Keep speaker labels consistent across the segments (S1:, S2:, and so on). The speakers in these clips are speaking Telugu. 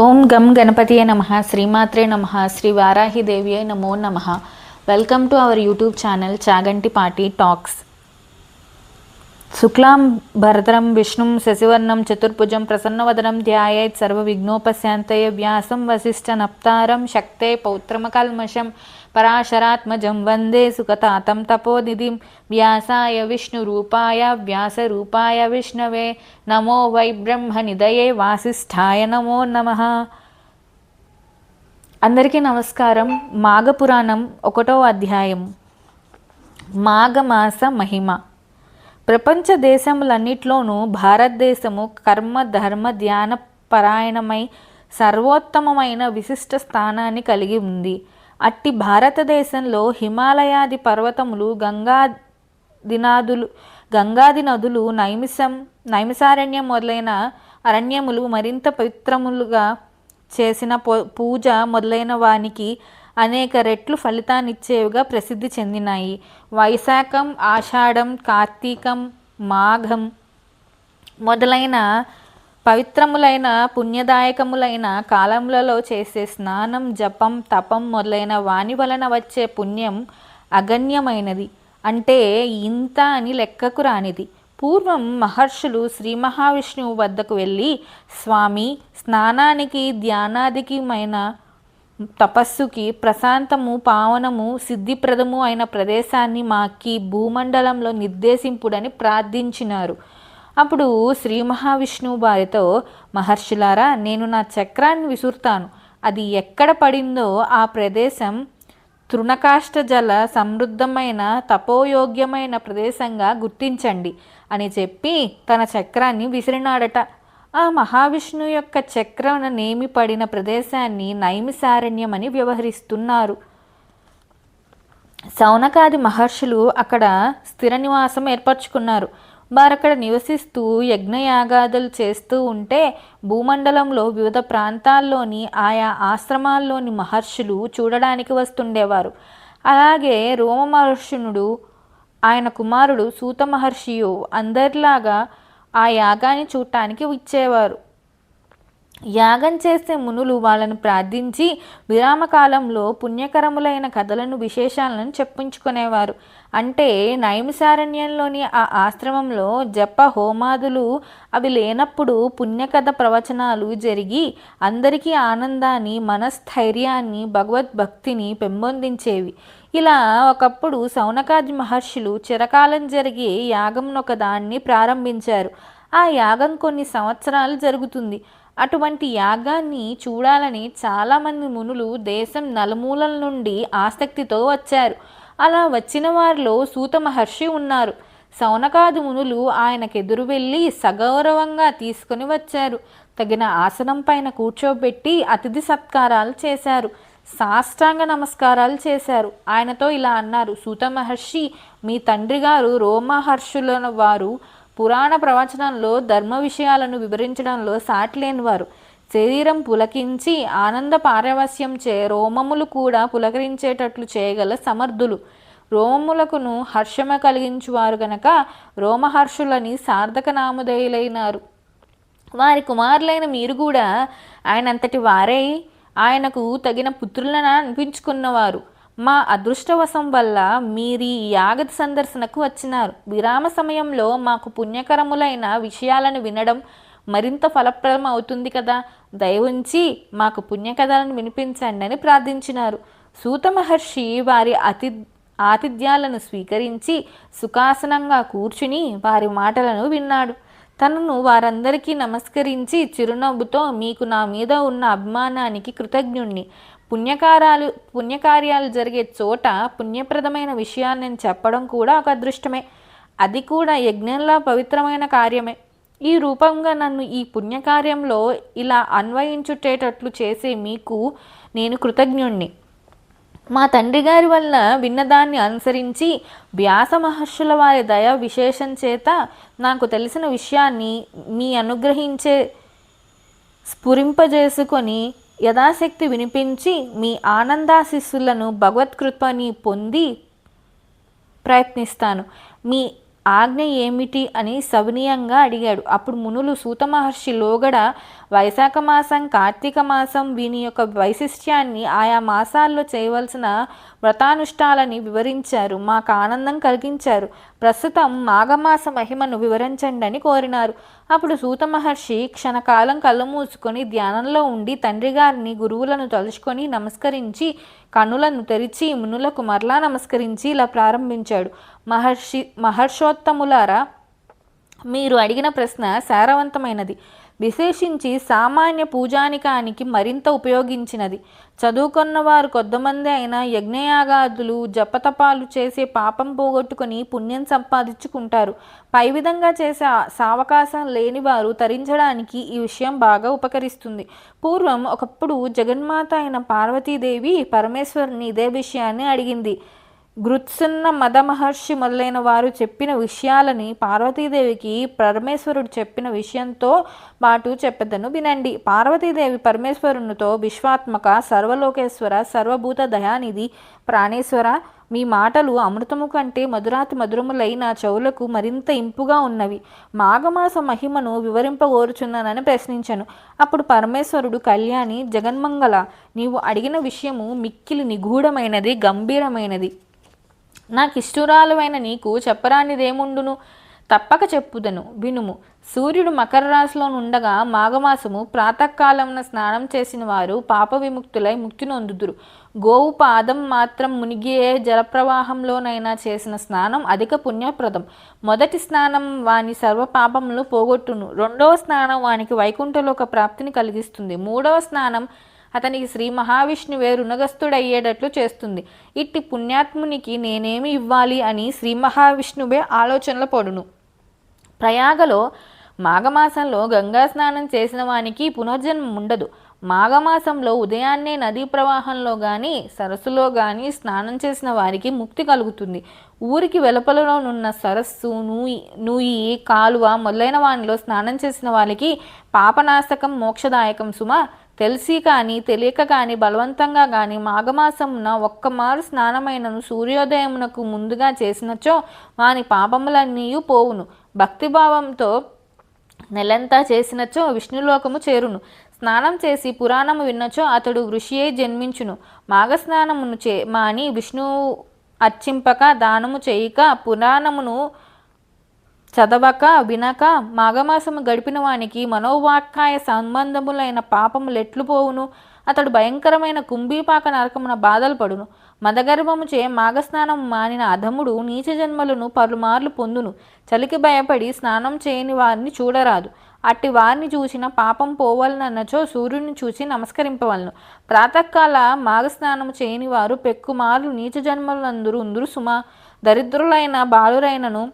S1: ఓం గం గణపతియే నమః. శ్రీమాత్రే నమః. శ్రీ వారాహిదేవియే నమో నమః. Welcome to our YouTube channel Chaganti పాటి టాక్స్. శుక్లాం భరతరం విష్ణుం శశివర్ణం చతుర్భుజం ప్రసన్నవదనం ధ్యాయేత్ సర్వవిఘ్నోపశాంతయే. వ్యాసం వసిష్ఠ నప్తారం శక్తే పౌత్రమకల్మషం పరాశరాత్మజం వందే సుఖతాతం తపోనిధిం. వ్యాసాయ విష్ణురూపాయ వ్యాసరూపాయ విష్ణవే నమో వై బ్రహ్మనిధయే వాసిష్ఠాయ నమో నమః. అందరికీ నమస్కారం. మాఘపురాణం 1వ అధ్యాయం. మాఘమాస మహిమ. ప్రపంచ దేశములన్నిట్లోనూ భారతదేశము కర్మ ధర్మ ధ్యాన పరాయణమై సర్వోత్తమమైన విశిష్ట స్థానాన్ని కలిగి ఉంది. అట్టి భారతదేశంలో హిమాలయాది పర్వతములు, గంగాది నదులు, నైమిసారణ్యం మొదలైన అరణ్యములు మరింత పవిత్రములుగా చేసిన పూజ మొదలైన వానికి అనేక రెట్లు ఫలితాన్నిచ్చేవిగా ప్రసిద్ధి చెందినాయి. వైశాఖం, ఆషాఢం, కార్తీకం, మాఘం మొదలైన పవిత్రములైన పుణ్యదాయకములైన కాలములలో చేసే స్నానం, జపం, తపం మొదలైన వాని వలన వచ్చే పుణ్యం అగణ్యమైనది, అంటే ఇంత అని లెక్కకు రానిది. పూర్వం మహర్షులు శ్రీ మహావిష్ణువు వద్దకు వెళ్ళి, స్వామి, స్నానానికి ధ్యానాదికమైన తపస్సుకి ప్రశాంతము, పావనము, సిద్ధిప్రదము అయిన ప్రదేశాన్ని మాకి భూమండలంలో నిర్దేశింపుడని ప్రార్థించినారు. అప్పుడు శ్రీ మహావిష్ణువు వారితో, మహర్షులారా, నేను నా చక్రాన్ని విసురుతాను. అది ఎక్కడ పడిందో ఆ ప్రదేశం తృణకాష్ట జల సమృద్ధమైన తపోయోగ్యమైన ప్రదేశంగా గుర్తించండి అని చెప్పి తన చక్రాన్ని విసిరినాడట. ఆ మహావిష్ణువు యొక్క చక్రం నేమి పడిన ప్రదేశాన్ని నైమిసారణ్యం అని వ్యవహరిస్తున్నారు. శౌనకాది మహర్షులు అక్కడ స్థిర నివాసం ఏర్పరచుకున్నారు. వారక్కడ నివసిస్తూ యజ్ఞయాగాదులు చేస్తూ ఉంటే భూమండలంలో వివిధ ప్రాంతాల్లోని ఆయా ఆశ్రమాల్లోని మహర్షులు చూడడానికి వస్తుండేవారు. అలాగే రోమ మహర్షునుడు, ఆయన కుమారుడు సూత మహర్షియు అందరిలాగా ఆ యాగాన్ని చూడటానికి వచ్చేవారు. యాగం చేసే మునులు వాళ్ళను ప్రార్థించి విరామకాలంలో పుణ్యకరములైన కథలను, విశేషాలను చెప్పించుకునేవారు. అంటే నైమిసారణ్యంలోని ఆ ఆశ్రమంలో జప హోమాదులు అవి లేనప్పుడు పుణ్యకథ ప్రవచనాలు జరిగి అందరికీ ఆనందాన్ని, మనస్థైర్యాన్ని, భగవద్భక్తిని పెంపొందించేవి. ఇలా ఒకప్పుడు శౌనకాది మహర్షులు చిరకాలం జరిగే యాగంనొక దాన్ని ప్రారంభించారు. ఆ యాగం కొన్ని సంవత్సరాలు జరుగుతుంది. అటువంటి యాగాన్ని చూడాలని చాలామంది మునులు దేశం నలుమూలల నుండి ఆసక్తితో వచ్చారు. అలా వచ్చిన వారిలో సూత మహర్షి ఉన్నారు. శౌనకాది మునులు ఆయనకెదురు వెళ్ళి సగౌరవంగా తీసుకుని వచ్చారు. తగిన ఆసనం పైన కూర్చోబెట్టి అతిథి సత్కారాలు చేశారు. సాష్టాంగ నమస్కారాలు చేశారు. ఆయనతో ఇలా అన్నారు, సూత మహర్షి, మీ తండ్రి గారు రోమహర్షుల వారు పురాణ ప్రవచనంలో ధర్మ విషయాలను వివరించడంలో సాటిలేనివారు. శరీరం పులకించి ఆనంద పారవస్యం రోమములు కూడా పులకరించేటట్లు చేయగల సమర్థులు. రోమములకును హర్షమ కలిగించువారు గనక రోమహర్షులని సార్థక నామధేయులైనారు. వారి కుమారులైన మీరు కూడా ఆయనంతటి వారై ఆయనకు తగిన పుత్రులను అనిపించుకున్నవారు. మా అదృష్టవశం వల్ల మీరీ యాగ సందర్శనకు వచ్చినారు. విరామ సమయంలో మాకు పుణ్యకరములైన విషయాలను వినడం మరింత ఫలప్రదం అవుతుంది కదా. దయవుంచి మాకు పుణ్యకథలను వినిపించండి అని ప్రార్థించినారు. సూత మహర్షి వారి ఆతిథ్యాలను స్వీకరించి సుఖాసనంగా కూర్చుని వారి మాటలను విన్నాడు. తనను వారందరికీ నమస్కరించి చిరునవ్వుతో, మీకు నా మీద ఉన్న అభిమానానికి కృతజ్ఞుణ్ణి. పుణ్యకార్యాలు జరిగే చోట పుణ్యప్రదమైన విషయాన్ని నేను చెప్పడం కూడా ఒక అదృష్టమే. అది కూడా యజ్ఞంలా పవిత్రమైన కార్యమే. ఈ రూపంగా నన్ను ఈ పుణ్యకార్యంలో ఇలా అన్వయించుటేటట్లు చేసే మీకు నేను కృతజ్ఞుణ్ణి. మా తండ్రి గారి వల్ల విన్నదాన్ని అనుసరించి వ్యాస మహర్షుల వారి దయ విశేషం చేత నాకు తెలిసిన విషయాన్ని మీ అనుగ్రహించే స్ఫురింపజేసుకొని యథాశక్తి వినిపించి మీ ఆనందాశిస్సులను భగవత్కృపని పొంది ప్రయత్నిస్తాను. మీ ఆజ్ఞ ఏమిటి అని సవినీయంగా అడిగాడు. అప్పుడు మునులు సూత మహర్షి లోగడ వైశాఖ మాసం, కార్తీక మాసం వీని యొక్క వైశిష్ట్యాన్ని, ఆయా మాసాల్లో చేయవలసిన వ్రతానుష్ఠాలని వివరించారు. మాకు ఆనందం కలిగించారు. ప్రస్తుతం మాఘమాస మహిమను వివరించండి అని కోరినారు. అప్పుడు సూత మహర్షి క్షణకాలం కళ్ళు మూసుకొని ధ్యానంలో ఉండి తండ్రి గారిని, గురువులను తలుచుకొని నమస్కరించి కన్నులను తెరిచి మునులకు మరలా నమస్కరించి ఇలా ప్రారంభించాడు. మహర్షోత్తములారా, మీరు అడిగిన ప్రశ్న సారవంతమైనది, విశేషించి సామాన్య పూజానికానికి మరింత ఉపయోగించినది. చదువుకున్న వారు కొద్దిమంది అయినా యజ్ఞయాగాదులు, జపతపాలు చేసే పాపం పోగొట్టుకొని పుణ్యం సంపాదించుకుంటారు. పై విధంగా చేసే సావకాశం లేని వారు తరించడానికి ఈ విషయం బాగా ఉపకరిస్తుంది. పూర్వం ఒకప్పుడు జగన్మాత అయిన పార్వతీదేవి పరమేశ్వరుని ఇదే విషయాన్ని అడిగింది. గృత్సున్న మద మహర్షి మొదలైన వారు చెప్పిన విషయాలని పార్వతీదేవికి పరమేశ్వరుడు చెప్పిన విషయంతో పాటు చెప్పెదను వినండి. పార్వతీదేవి పరమేశ్వరునితో, విశ్వాత్మక, సర్వలోకేశ్వర, సర్వభూత దయానిధి ప్రాణేశ్వర, మీ మాటలు అమృతము కంటే మధురాతి మధురములై నా చెవులకు మరింత ఇంపుగా ఉన్నవి. మాఘమాస మహిమను వివరింపగోరుచున్నానని ప్రశ్నించను. అప్పుడు పరమేశ్వరుడు, కళ్యాణి, జగన్మంగళ, నీవు అడిగిన విషయము మిక్కిలి నిగూఢమైనది, గంభీరమైనది. నాకిష్టురాలువైన నీకు చెప్పరానిదేముండును? తప్పక చెప్పుదను, వినుము. సూర్యుడు మకర రాశిలో నుండగా మాఘమాసము ప్రాతకాలమున స్నానం చేసిన వారు పాప విముక్తులై ముక్తి నొందుదురు. గోవు పాదం మాత్రం మునిగే జలప్రవాహంలోనైనా చేసిన స్నానం అధిక పుణ్యప్రదం. మొదటి స్నానం వాని సర్వ పాపములు పోగొట్టును. రెండవ స్నానం వానికి వైకుంఠలోక ప్రాప్తిని కలిగిస్తుంది. మూడవ స్నానం అతనికి శ్రీ మహావిష్ణువే రుణగస్తుడయ్యేటట్లు చేస్తుంది. ఇట్టి పుణ్యాత్మునికి నేనేమి ఇవ్వాలి అని శ్రీ మహావిష్ణువే ఆలోచనలు పడును. ప్రయాగలో మాఘమాసంలో గంగా స్నానం చేసిన వానికి పునర్జన్మ ఉండదు. మాఘమాసంలో ఉదయాన్నే నదీ ప్రవాహంలో కానీ సరస్సులో కానీ స్నానం చేసిన వారికి ముక్తి కలుగుతుంది. ఊరికి వెలుపలలోనున్న సరస్సు, నూయి, కాలువ మొదలైన వానిలో స్నానం చేసిన వారికి పాపనాశకం, మోక్షదాయకం సుమ. తెలిసి కానీ తెలియక కానీ బలవంతంగా కానీ మాఘమాసమున ఒక్కమారు స్నానమైనను సూర్యోదయమునకు ముందుగా చేసినచో వాని పాపములన్నీ పోవును. భక్తిభావంతో నెలంతా చేసినచో విష్ణులోకము చేరును. స్నానం చేసి పురాణము విన్నచో అతడు ఋషి అయి జన్మించును. మాఘస్నానమును మాని విష్ణు అర్చింపక, దానము చేయక, పురాణమును చదవక వినక మాఘమాసము గడిపిన వానికి మనోవాక్కాయ సంబంధములైన పాపములెట్లు పోవును? అతడు భయంకరమైన కుంభీపాక నరకమున బాధలు పడును. మదగర్భముచే మాఘస్నానం మానిన అధముడు నీచ జన్మలను పలుమార్లు పొందును. చలికి భయపడి స్నానం చేయని వారిని చూడరాదు. అట్టి వారిని చూసిన పాపం పోవలనన్నచో సూర్యుని చూసి నమస్కరింపవలను. ప్రాతకాల మాఘస్నానము చేయని వారు పెక్కుమార్లు నీచ జన్మలందరూ ఉందురు సుమ. దరిద్రులైన బాలురైనను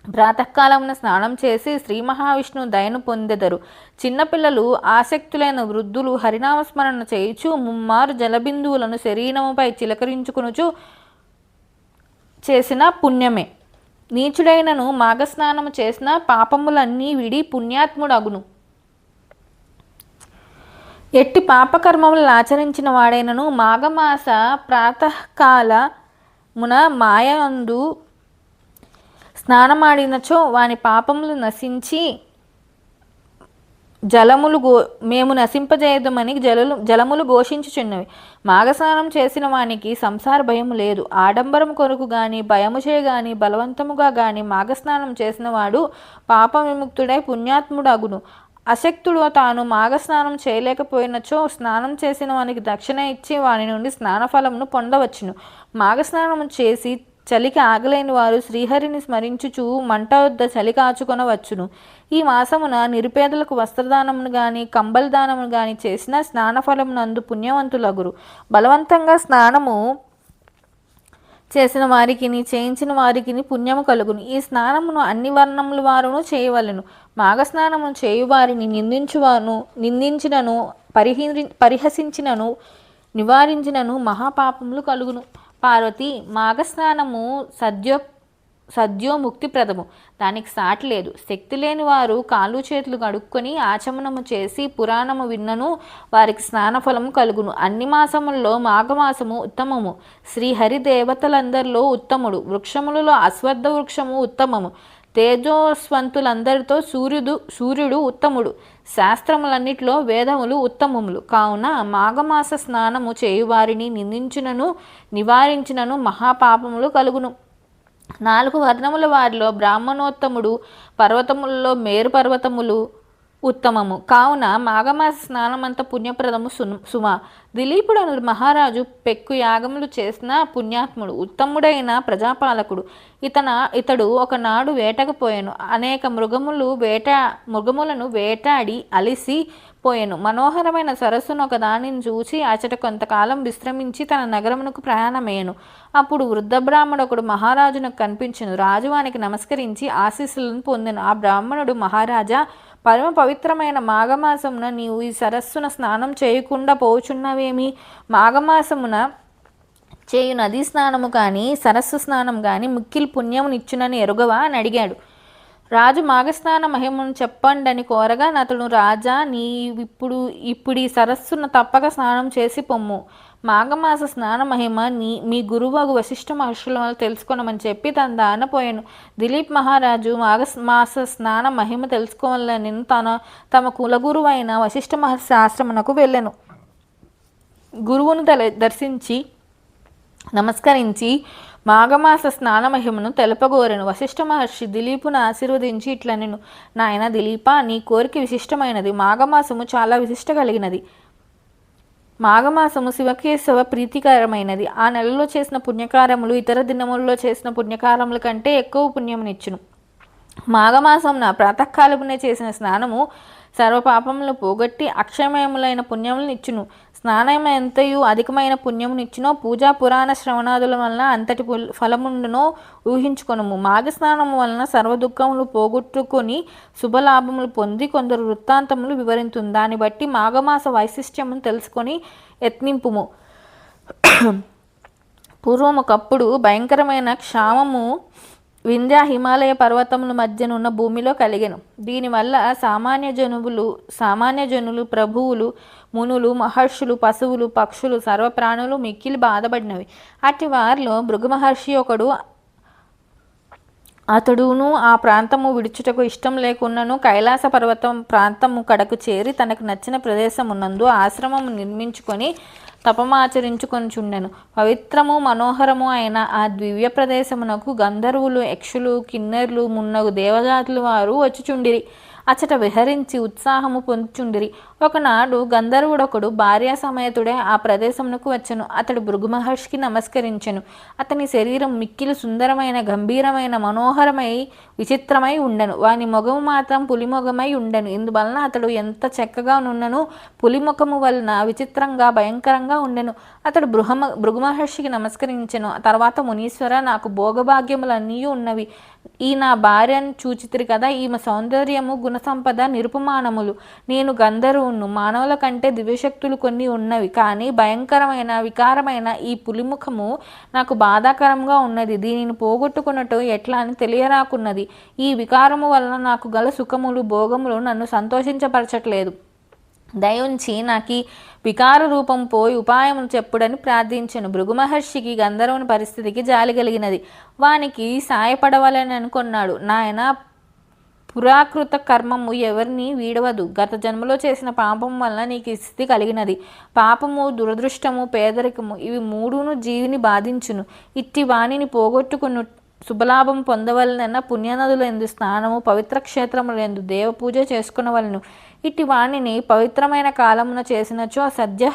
S1: ప్రాతకాలమున స్నానం చేసి శ్రీ మహావిష్ణు దయను పొందెదరు. చిన్నపిల్లలు, ఆసక్తులైన వృద్ధులు హరినామస్మరణ చేయుచు ముమ్మారు జలబిందువులను శరీరముపై చిలకరించుకునుచు చేసిన పుణ్యమే. నీచుడైనను మాఘస్నానము చేసిన పాపములన్నీ విడి పుణ్యాత్ముడగును. ఎట్టి పాపకర్మములను ఆచరించిన వాడైనను మాఘమాస ప్రాతకాలమున మాయందు స్నానమాడినచో వాని పాపములు నశించి మేము నశింపజేయదమని జలములు ఘోషించుచున్నవి. మాఘస్నానం చేసిన వానికి సంసార భయము లేదు. ఆడంబరం కొరకు గాని భయము చేయగాని బలవంతముగా గాని మాఘస్నానం చేసిన వాడు పాప విముక్తుడై పుణ్యాత్ముడగును. అశక్తుడు తాను మాఘస్నానం చేయలేకపోయినచో స్నానం చేసిన వానికి దక్షిణ ఇచ్చి వాని నుండి స్నానఫలమును పొందవచ్చును. మాఘస్నానం చేసి చలికి ఆగలేని వారు శ్రీహరిని స్మరించుచు మంట వద్ద చలి కాచుకొనవచ్చును. ఈ మాసమున నిరుపేదలకు వస్త్రదానమును గాని కంబల్ దానమును గాని చేసిన స్నానఫలమునందు పుణ్యవంతులగురు. బలవంతంగా స్నానము చేసిన వారికి చేయించిన వారికి పుణ్యము కలుగును. ఈ స్నానమును అన్ని వర్ణముల వారును చేయవలెను. మాఘస్నానమును చేయువారిని నిందించినను పరిహసించినను నివారించినను మహాపాపములు కలుగును. పార్వతి, మాఘస్నానము సద్యో ముక్తిప్రదము. దానికి సాటి లేదు. శక్తి లేని వారు కాళ్ళు చేతులు కడుక్కొని ఆచమనము చేసి పురాణము విన్నను వారికి స్నానఫలము కలుగును. అన్ని మాసములలో మాఘమాసము ఉత్తమము. శ్రీహరి దేవతలందరిలో ఉత్తముడు. వృక్షములలో అశ్వత్థ వృక్షము ఉత్తమము. తేజోస్వంతులందరితో సూర్యుడు ఉత్తముడు. శాస్త్రములన్నిటిలో వేదములు ఉత్తమములు. కావున మాఘమాస స్నానము చేయువారిని నిందించినను నివారించినను మహాపాపములు కలుగును. 4 వర్ణముల వారిలో బ్రాహ్మణోత్తముడు, పర్వతములలో మేరు పర్వతములు ఉత్తమము. కావున మాఘమాస స్నానమంత పుణ్యప్రదము సుమ. దిలీపుడు అను మహారాజు పెక్కు యాగములు చేసిన పుణ్యాత్ముడు, ఉత్తముడైన ప్రజాపాలకుడు. ఇతడు ఒకనాడు వేటకు పోయాను. అనేక మృగములను వేటాడి అలిసి పోయాను. మనోహరమైన సరస్సును ఒక దానిని చూసి అచట కొంతకాలం విశ్రమించి తన నగరమునకు ప్రయాణమయ్యను. అప్పుడు వృద్ధ బ్రాహ్మణుడు మహారాజునకు కనిపించెను. రాజు వానికి నమస్కరించి ఆశీస్సులను పొందెను. ఆ బ్రాహ్మణుడు, మహారాజా, పరమ పవిత్రమైన మాఘమాసమున నీవు ఈ సరస్సున స్నానం చేయకుండా పోచున్నవేమి? మాఘమాసమున చేయు నదీ స్నానము కానీ సరస్సు స్నానం కానీ మిక్కిలి పుణ్యమునిచ్చునని ఎరుగవా అని అడిగాడు. రాజు మాఘస్నాన మహిమను చెప్పండని కోరగా అతడు, రాజా, నీవిప్పుడు ఈ సరస్సును తప్పక స్నానం చేసి పొమ్ము. మాఘమాస స్నాన మహిమ మీ గురువు వశిష్ఠ మహర్షుల వల్ల తెలుసుకొనమని చెప్పి తన దాన పోయాను. దిలీప్ మహారాజు మాఘమాస స్నాన మహిమ తెలుసుకోవాలని తమ కులగురువు అయిన వశిష్ఠ మహర్షి ఆశ్రమనకు వెళ్ళెను. గురువును దర్శించి నమస్కరించి మాఘమాస స్నాన మహిమను తెలపగోరెను. వశిష్ఠ మహర్షి దిలీపును ఆశీర్వదించి ఇట్లనెను, నాయన దిలీప, నీ కోరిక విశిష్టమైనది. మాఘమాసము చాలా విశిష్ట కలిగినది. మాఘమాసము శివకేశవ ప్రీతికరమైనది. ఆ నెలలో చేసిన పుణ్యకారములు ఇతర దినములలో చేసిన పుణ్యకారముల కంటే ఎక్కువ పుణ్యమునిచ్చును. మాఘమాసంన ప్రాతకాలమునే చేసిన స్నానము సర్వపాపములు పోగొట్టి అక్షయమయములైన పుణ్యములనిచ్చును. స్నానం ఎంతయు అధికమైన పుణ్యమునిచ్చునో పూజా పురాణ శ్రవణాదుల వలన అంతటి ఫలముండునో ఊహించుకొనుము. మాఘస్నానము వలన సర్వదుఃఖములు పోగొట్టుకొని శుభలాభములు పొంది కొందరు వృత్తాంతములు వివరింతుంది. దాన్ని బట్టి మాఘమాస వైశిష్ట్యమును తెలుసుకొని యత్నింపుము. పూర్వమొకప్పుడు భయంకరమైన క్షామము వింధ్య హిమాలయ పర్వతముల మధ్యనున్న భూమిలో కలిగెను. దీనివల్ల సామాన్య జనులు, ప్రభువులు, మునులు, మహర్షులు, పశువులు, పక్షులు, సర్వప్రాణులు మిక్కిలి బాధపడినవి. అట్టి వారిలో భృగు మహర్షి ఒకడు. అతడును ఆ ప్రాంతము విడుచుటకు ఇష్టం లేకున్నను కైలాస పర్వతం ప్రాంతము కడకు చేరి తనకు నచ్చిన ప్రదేశమునందు ఆశ్రమము నిర్మించుకొని తపమాచరించుకొనుచుండెను. పవిత్రము మనోహరము అయిన ఆ దివ్య ప్రదేశమునకు గంధర్వులు, యక్షులు, కిన్నెర్లు మున్నగు దేవజాతులు వారు వచ్చుచుండిరి. అచట విహరించి ఉత్సాహము పొందుచుండిరి. ఒకనాడు గంధర్వుడొకడు భార్యా సమేతుడే ఆ ప్రదేశమునకు వచ్చెను. అతడు భృగు మహర్షికి నమస్కరించెను. అతని శరీరం మిక్కిలి సుందరమైన, గంభీరమైన, మనోహరమై విచిత్రమై ఉండెను. వాని మొగము మాత్రం పులిమొగమై ఉండెను. ఇందువలన అతడు ఎంత చక్కగా నున్నను పులిముఖము వలన విచిత్రంగా, భయంకరంగా ఉండెను. అతడు భృగు మహర్షికి నమస్కరించెను. తర్వాత, మునీశ్వర, నాకు భోగభాగ్యములన్నీ ఉన్నవి. ఈ నా భార్యను చూచితిరి కదా, ఈమె సౌందర్యము, గుణసంపద నిరుపమానములు. నేను గంధర్వును. మానవుల కంటే దివ్యశక్తులు కొన్ని ఉన్నవి. కానీ భయంకరమైన, వికారమైన ఈ పులిముఖము నాకు బాధాకరంగా ఉన్నది. దీనిని పోగొట్టుకున్నట్టు ఎట్లా అని తెలియరాకున్నది. ఈ వికారము వలన నాకు గల సుఖములు, భోగములు నన్ను సంతోషించపరచట్లేదు. దయుంచి నాకీ వికార రూపం పోయి ఉపాయమును చెప్పుడని ప్రార్థించెను. భృగు మహర్షికి గంధర్వుని పరిస్థితికి జాలి కలిగినది. వానికి సాయపడవాలని అనుకున్నాడు. నాయన, పురాకృత కర్మము ఎవరిని వీడవదు. గత జన్మలో చేసిన పాపం వలన నీకు ఈ స్థితి కలిగినది. పాపము, దురదృష్టము, పేదరికము ఇవి మూడును జీవిని బాధించును. ఇట్టి వాణిని పోగొట్టుకుని శుభలాభం పొందవలనన్న పుణ్యనదులందు స్నానము, పవిత్ర క్షేత్రములందు దేవపూజ చేసుకునవలను. ఇట్టి వాణిని పవిత్రమైన కాలమున చేసినచో సద్య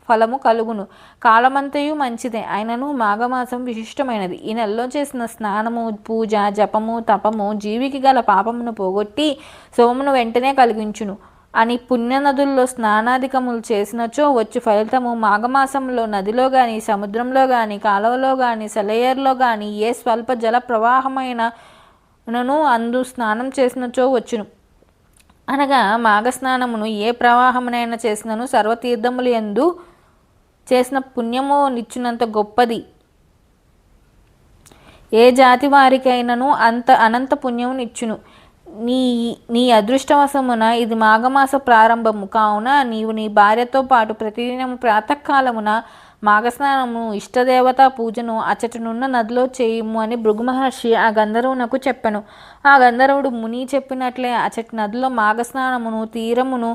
S1: ఫలము కలుగును. కాలమంతయు మంచిదే, అయినను మాఘమాసం విశిష్టమైనది. ఈ నెలలో చేసిన స్నానము, పూజ, జపము, తపము జీవికి గల పాపమును పోగొట్టి శుభమును వెంటనే కలిగించును అని పుణ్యనదుల్లో స్నానాధికములు చేసినచో వచ్చు ఫలితము మాఘమాసంలో నదిలో కానీ, సముద్రంలో కానీ, కాలువలో కానీ, సెలయేరులో కానీ ఏ స్వల్ప జల ప్రవాహమైనను అందు స్నానం చేసినచో వచ్చును. అనగా మాఘస్నానమును ఏ ప్రవాహమునైనా చేసినను సర్వతీర్థములు యందు చేసిన పుణ్యము నిచ్చునంత గొప్పది. ఏ జాతి వారికైనను అనంత పుణ్యము నిచ్చును. నీ నీ అదృష్టవశమున ఇది మాఘమాస ప్రారంభము కావున నీవు నీ భార్యతో పాటు ప్రతిదినము ప్రాతకాలమున మాఘస్నానము ఇష్టదేవతా పూజను అచ్చటనున్న నదిలో చేయుము అని భృగు మహర్షి ఆ గంధర్వునకు చెప్పెను. ఆ గంధర్వుడు ముని చెప్పినట్లే అచ్చటి నదిలో మాఘస్నానమును తీరమును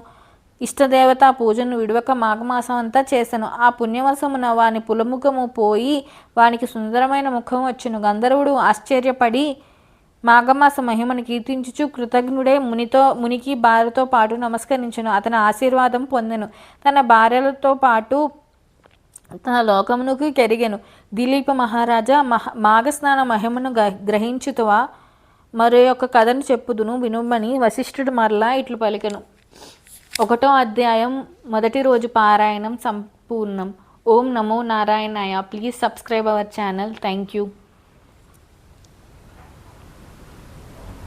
S1: ఇష్టదేవతా పూజను విడవక మాఘమాసం అంతా చేసెను. ఆ పుణ్యవశమున వాని పులముఖము పోయి వానికి సుందరమైన ముఖం వచ్చెను. గంధర్వుడు ఆశ్చర్యపడి మాఘమాస మహిమను కీర్తించుచు కృతజ్ఞుడే మునికి భార్యతో పాటు నమస్కరించెను. అతని ఆశీర్వాదం పొందెను. తన భార్యలతో పాటు తన లోకమునకు కెరిగెను. దిలీప మహారాజా, మాఘస్నాన మహిమను గ్రహించుతవా? మరో యొక్క కథను చెప్పుదును వినుమని వశిష్ఠుడు మరలా ఇట్లు పలికెను. 1వ అధ్యాయం మొదటి రోజు పారాయణం సంపూర్ణం. ఓం నమో నారాయణాయ. Please subscribe our channel. Thank you.